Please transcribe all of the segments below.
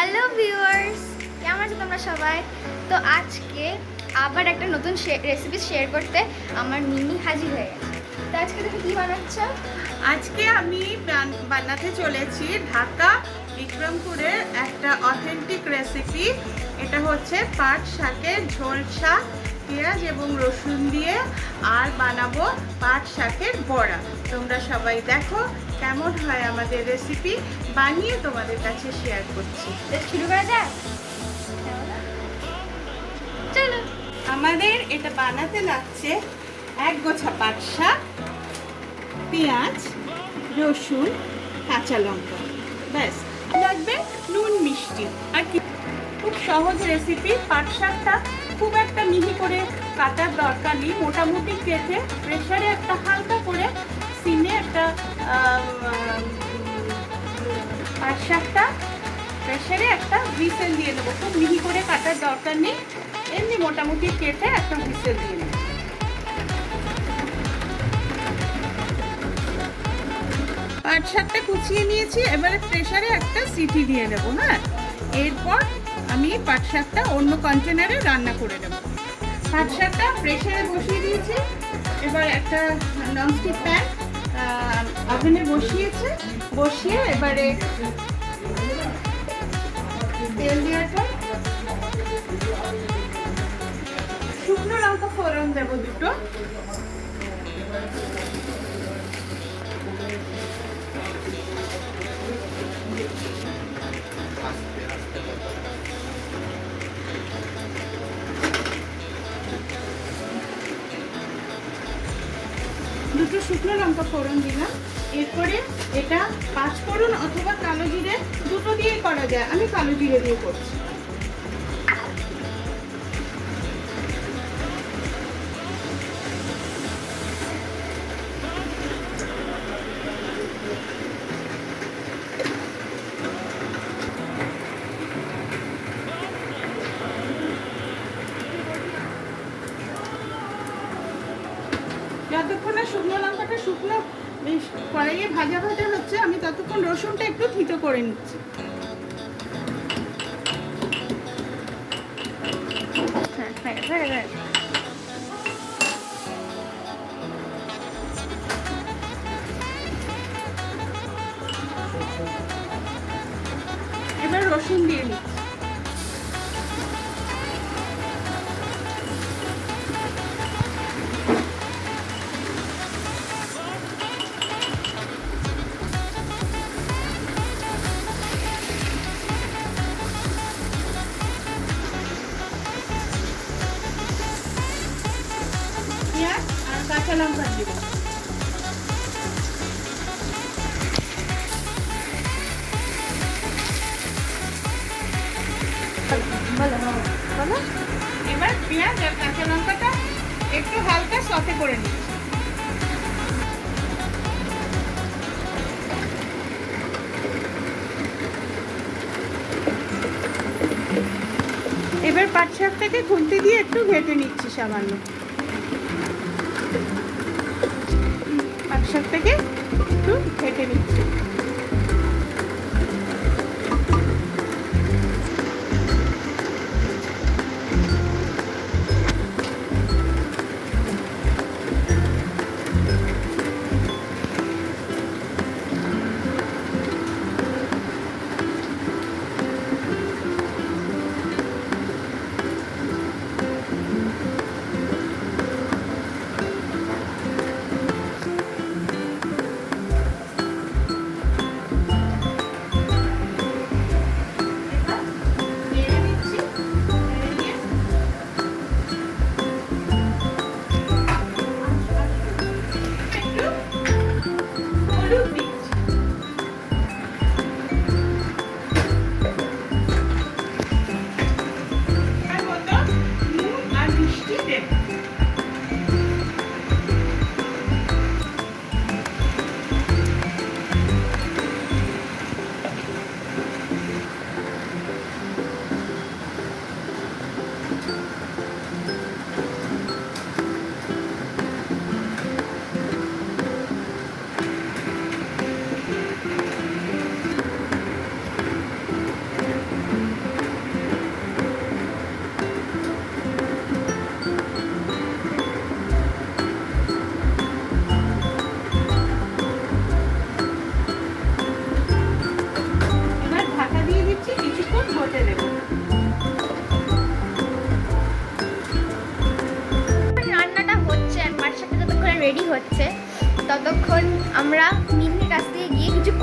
Hello viewers, কেমন আছো তোমরা সবাই? তো আজকে আবার একটা নতুন রেসিপি শেয়ার করতে আমার মিনি হাজির হয়ে গেছে। তো আজকে তুমি কি বানাচ্ছ? আজকে আমি বানাতে চলেছি ঢাকা বিক্রমপুরের একটা অথেন্টিক রেসিপি। এটা হচ্ছে পাট শাকের ঝোল শাক, পেঁয়াজ এবং রসুন দিয়ে, আর বানাবো পাট শাকের বড়া। তোমরা সবাই দেখো কেমন হয় আমাদের রেসিপি, বানিয়ে তোমাদের কাছে শেয়ার করছি। শুরু করা যাক, চলো। আমাদের এটা বানাতে লাগছে এক গোছা পাট শাক, পেঁয়াজ, রসুন, কাঁচা লঙ্কা, ব্যাস। লাগবে নুন, মিষ্টি আর কি। খুব সহজ রেসিপি। পাট শাকটা খুব একটা মিহি করে কাটার দরকার নেই, মোটামুটি কেটে প্রেসারে একটা হালকা করে সিমে একটা পাট শাকটা প্রেসারে একটা হুইসেল দিয়ে নেবো। খুব মিহি করে কাটার দরকার নেই, এমনি মোটামুটি কেটে একটা হুইসেল দিয়ে নেবো। পাট শাকটা কুচিয়ে নিয়েছি, এবারে প্রেসারে একটা সিটি দিয়ে দেবো। হ্যাঁ, এরপর আমি পাট শাকটা অন্য কন্টেনারে রান্না করে নেব। পাট শাকটা প্রেসারে বসিয়ে দিয়েছি, এবার একটা ননস্টিক প্যান ওভেনে বসিয়ে এবারে তেল দেওয়ার পর শুকনো লঙ্কা ফোড়ন দেবো দুটো, শুকনো লঙ্কা ফোড়ন দিলাম। এরপরে এটা পাঁচ ফোড়ন অথবা কালো জিরে দুটো দিয়ে করা যায়, আমি কালো জিরে দিয়ে করছি। যতক্ষণ না শুকনো লঙ্কাটা শুকনো কড়াইয়ে ভাজা হচ্ছে, আমি ততক্ষণ রসুনটা একটু থিতো করে নিচ্ছি। এবার রসুন দিয়ে নিচ্ছি। পেঁয়াজ আর কাঁচা লঙ্কা দিব। এবার পেঁয়াজ আর কাঁচা লঙ্কাটা একটু হালকা সতে করে নিচ্ছি। এবার পাট শাকটাকে খুন্তি দিয়ে একটু ঘেটে নিচ্ছি সামান্য। পাট শাকটাকে একটু ঘেটে নিচ্ছি।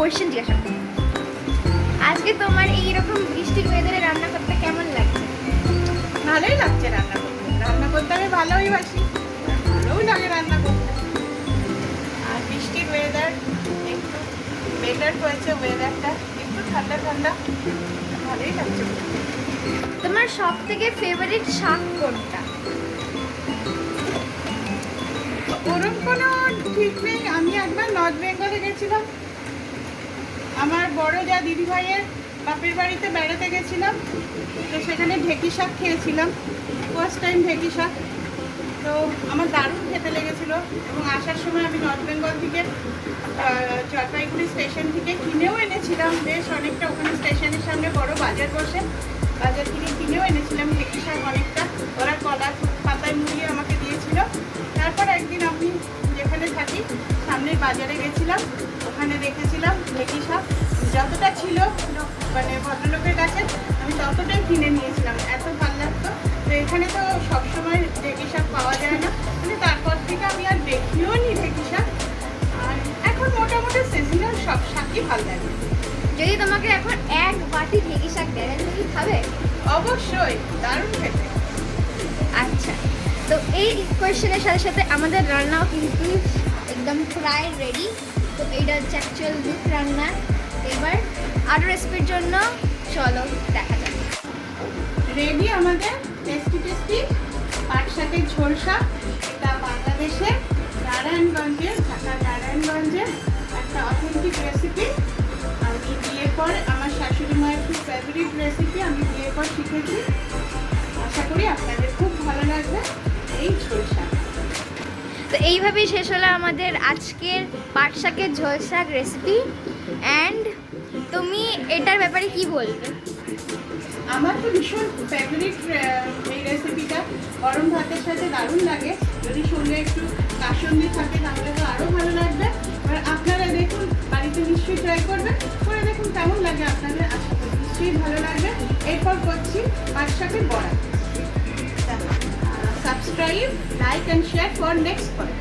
কোয়েশ্চেন জিজ্ঞাসা করবো। আজকে তোমার এইরকম বৃষ্টির ওয়েদারে রান্না করতে কেমন লাগছে? ভালোই লাগছে রান্না করতে। রান্না করতে আমি ভালোই বাসি, ভালোই লাগে রান্না করতে। আর বৃষ্টির ওয়েদার একটু বেটার হয়েছে, ওয়েদারটা একটু ঠান্ডা ঠান্ডা, ভালোই লাগছে। তোমার সব থেকে ফেভারিট শাক কোনটা? ওরম কোনো ঠিক নেই। আমি একবার নর্থ বেঙ্গলে গেছিলাম, আমার বড় যা দিদি ভাইয়ের বাপের বাড়িতে বেড়াতে গেছিলাম, তো সেখানে ঢেঁকি শাক খেয়েছিলাম, ফার্স্ট টাইম ঢেঁকি শাক। তো আমার দারুণ খেতে লেগেছিলো। এবং আসার সময় আমি নর্থ বেঙ্গল থেকে জলপাইগুড়ি স্টেশন থেকে কিনেও এনেছিলাম বেশ অনেকটা। ওখানে স্টেশনের সামনে বড় বাজার বসে, বাজার থেকে কিনেও এনেছিলাম ঢেঁকি শাক অনেকটা। ওরা কলা পাতায় মুড়িয়ে আমাকে দিয়েছিল। তারপর একদিন আমি যেখানে থাকি সামনের বাজারে গেছিলাম, ওখানে দেখেছিলাম ঢেঁকি শাক যতটা ছিল মানে ভদ্রলোকের কাছে আমি ততটাই কিনে নিয়েছিলাম, এত ভালো লাগতো। তো এখানে তো সবসময় ঢেঁকি শাক পাওয়া যায় না, মানে তারপর থেকে আমি আর দেখিও নি ঢেঁকি শাক। আর এখন মোটামুটি সিজনাল সব শাকই ভালো লাগে। যদি তোমাকে এখন এক বাটি ঢেঁকি শাক দেয় তুমি কি খাবে? অবশ্যই, দারুণ খেতে। আচ্ছা, তো এই কোয়েশ্চেনের সাথে সাথে আমাদের রান্নাও কিন্তু একদম প্রায় রেডি। তো এইটা হচ্ছে অ্যাকচুয়াল দুধ রান্না। এবার আরও রেসিপির জন্য চলো দেখা যাক। রেডি আমাদের টেস্টি টেস্টি পাট শাকের ঝোল শাক। এটা বাংলাদেশের নারায়ণগঞ্জের, ঢাকা নারায়ণগঞ্জের একটা অথেন্টিক রেসিপি। আমি বিয়ের পর আমার শাশুড়ি মায়ের খুব ফেভারিট রেসিপি, আমি বিয়ের পর শিখেছি। আশা করি আপনাদের খুব ভালো লাগবে এই ঝোল শাক। তো এইভাবেই শেষ হলো আমাদের আজকের পাট শাকের ঝোল শাক রেসিপি। অ্যান্ড তুমি এটার ব্যাপারে কি বলবে? আমার তো ভীষণ ফেভারিট এই রেসিপিটা। গরম ভাতের সাথে দারুণ লাগে, যদি সঙ্গে একটু কাসুন্দি থাকে তাহলে তো আরও ভালো লাগবে। এবার আপনারা দেখুন, বাড়িতে নিশ্চয়ই ট্রাই করবেন, করে দেখুন কেমন লাগে আপনাদের। আশা করি নিশ্চয়ই ভালো লাগবে। এরপর করছি পাট শাকের বড়া। Subscribe, like and share for next part.